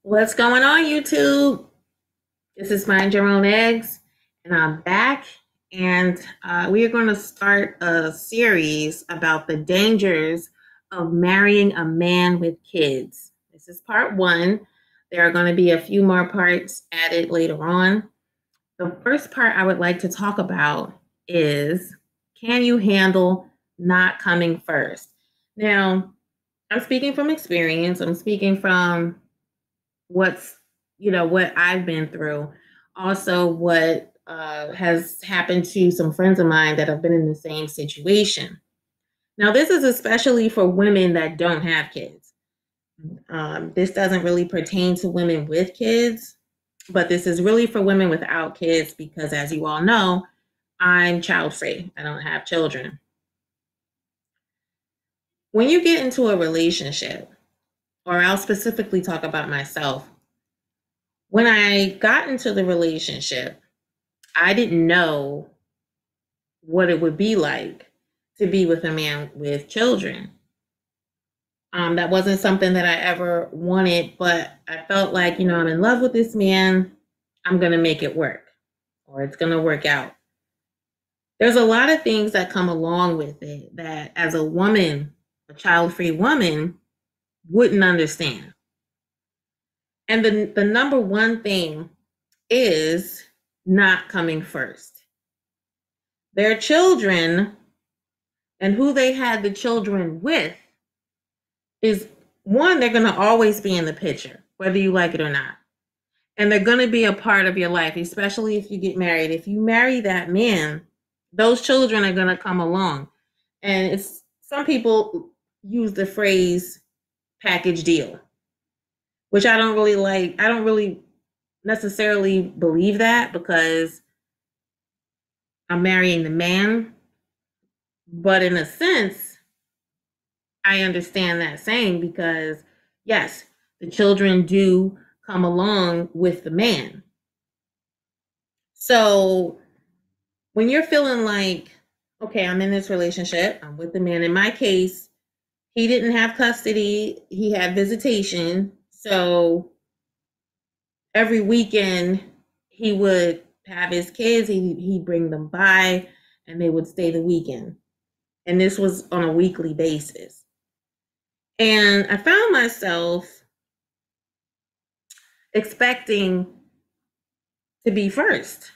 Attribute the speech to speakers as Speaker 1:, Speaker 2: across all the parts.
Speaker 1: What's going on, YouTube? This is Mind Your Own Eggs, and I'm back. And we are going to start a series about the dangers of marrying a man with kids. This is part one. There are going to be a few more parts added later on. The first part I would like to talk about is, can you handle not coming first? Now, I'm speaking from experience. I'm speaking from what's what I've been through, also what has happened to some friends of mine that have been in the same situation. Now, this is especially for women that don't have kids. This doesn't really pertain to women with kids, but this is really for women without kids because, as you all know, I'm child free. I don't have children. When you get into a relationship, or I'll specifically talk about myself, when I got into the relationship, I didn't know what it would be like to be with a man with children. That wasn't something that I ever wanted, but I felt like, I'm in love with this man. I'm going to make it work, or it's going to work out. There's a lot of things that come along with it that, as a woman, a child-free woman, wouldn't understand. And the number one thing is not coming first. Their children and who they had the children with is one, they're going to always be in the picture, whether you like it or not. And they're going to be a part of your life, especially if you get married. If you marry that man, those children are going to come along. And it's some people use the phrase package deal, which I don't really like. I don't really necessarily believe that because I'm marrying the man. But in a sense, I understand that saying because, yes, the children do come along with the man. So when you're feeling like, okay, I'm in this relationship, I'm with the man. In my case, he didn't have custody, he had visitation. So every weekend he would have his kids, he'd bring them by and they would stay the weekend. And this was on a weekly basis. And I found myself expecting to be first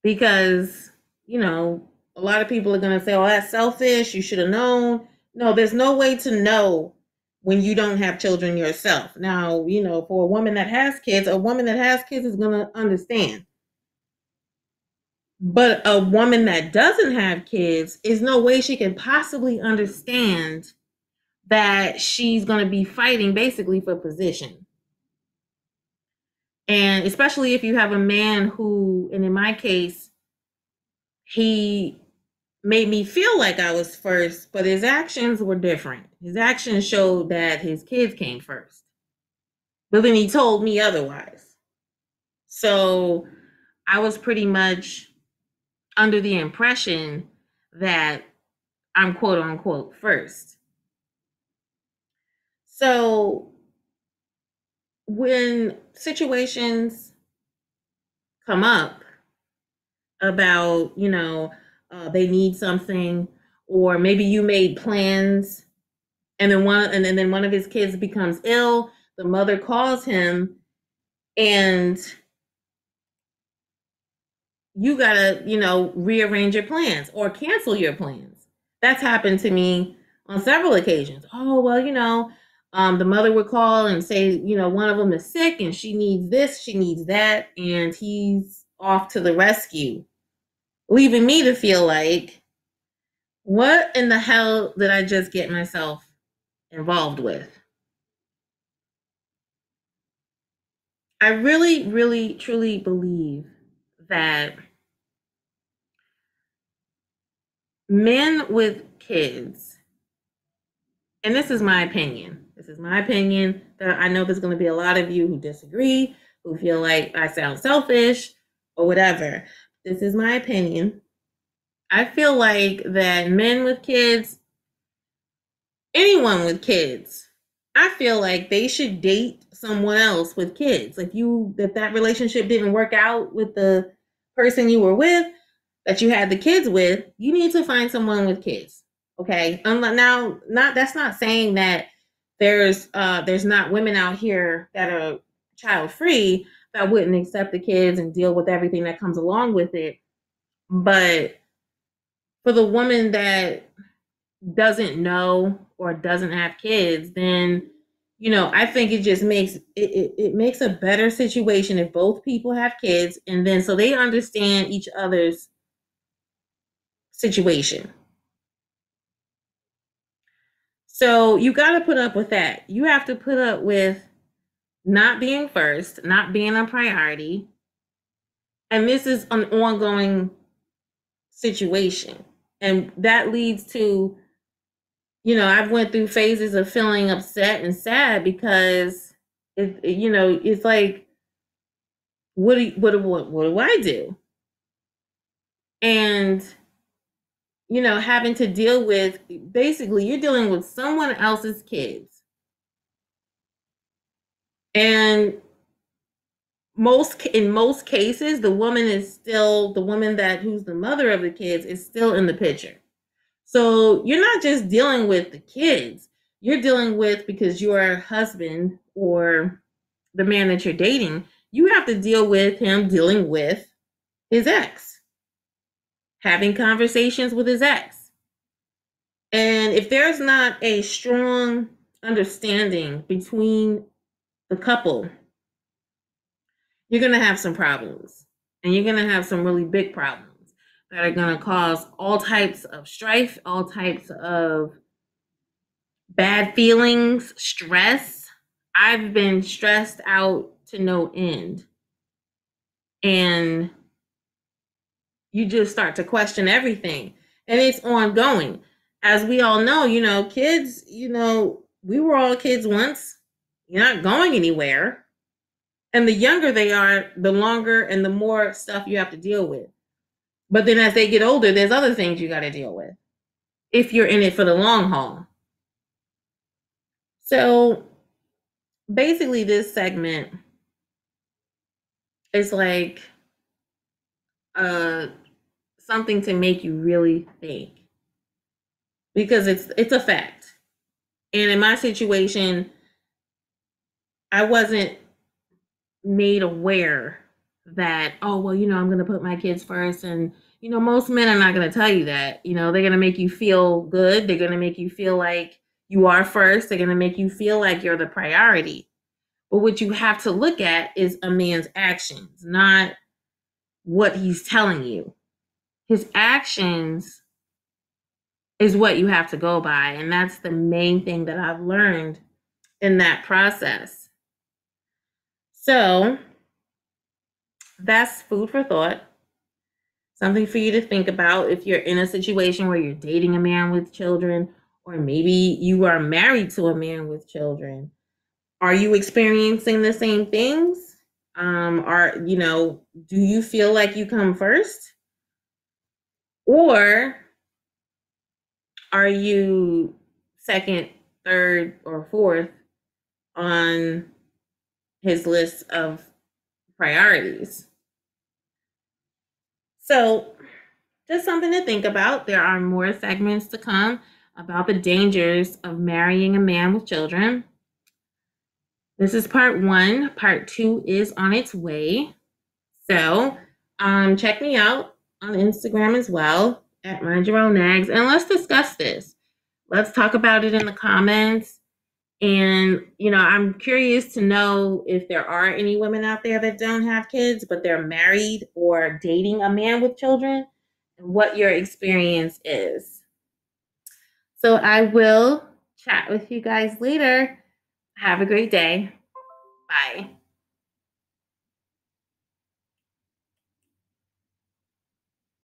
Speaker 1: because, a lot of people are going to say, oh, that's selfish. You should have known. No, there's no way to know when you don't have children yourself. Now, for a woman that has kids, is going to understand. But a woman that doesn't have kids, is no way she can possibly understand that she's going to be fighting basically for position. And especially if you have a man who, and in my case, he made me feel like I was first, but his actions were different. His actions showed that his kids came first. But then he told me otherwise. So I was pretty much under the impression that I'm quote unquote first. So when situations come up about, they need something, or maybe you made plans and then one of his kids becomes ill, the mother calls him and you gotta, rearrange your plans or cancel your plans. That's happened to me on several occasions. Oh, well, the mother would call and say, one of them is sick and she needs this, she needs that, and he's off to the rescue, leaving me to feel like, what in the hell did I just get myself involved with? I really, really, truly believe that men with kids, and this is my opinion. I know there's going to be a lot of you who disagree, who feel like I sound selfish or whatever. This is my opinion. I feel like that men with kids, anyone with kids, I feel like they should date someone else with kids. If that relationship didn't work out with the person you were with, that you had the kids with, you need to find someone with kids. Okay. Now, not that's not saying that there's not women out here that are child free that wouldn't accept the kids and deal with everything that comes along with it. But for the woman that doesn't know or doesn't have kids, then I think it just it makes a better situation if both people have kids, and then so they understand each other's situation. So you got to put up with that. You have to put up with not being first, not being a priority. And this is an ongoing situation. And that leads to, I've went through phases of feeling upset and sad because it's like, what do I do? And having to deal with, basically you're dealing with someone else's kids. And in most cases, the woman who's the mother of the kids is still in the picture. So you're not just dealing with the kids, you're dealing with, because your husband or the man that you're dating, you have to deal with him dealing with his ex, having conversations with his ex. And if there's not a strong understanding between the couple, you're going to have some problems. And you're going to have some really big problems that are going to cause all types of strife, all types of bad feelings, stress. I've been stressed out to no end. And you just start to question everything. And it's ongoing. As we all know, kids, we were all kids once. You're not going anywhere. And the younger they are, the longer and the more stuff you have to deal with. But then as they get older, there's other things you got to deal with if you're in it for the long haul. So basically, this segment is like something to make you really think, because it's a fact. And in my situation, I wasn't made aware that, oh, well, I'm going to put my kids first. And, most men are not going to tell you that. They're going to make you feel good. They're going to make you feel like you are first. They're going to make you feel like you're the priority. But what you have to look at is a man's actions, not what he's telling you. His actions is what you have to go by. And that's the main thing that I've learned in that process. So that's food for thought. Something for you to think about if you're in a situation where you're dating a man with children, or maybe you are married to a man with children. Are you experiencing the same things? Do you feel like you come first? Or are you second, third, or fourth on his list of priorities? So just something to think about. There are more segments to come about the dangers of marrying a man with children. This is part 1. Part 2 is on its way. So check me out on Instagram as well at mindyourowneggs, and let's discuss this. Let's talk about it in the comments. And, I'm curious to know if there are any women out there that don't have kids, but they're married or dating a man with children, and what your experience is. So I will chat with you guys later. Have a great day. Bye.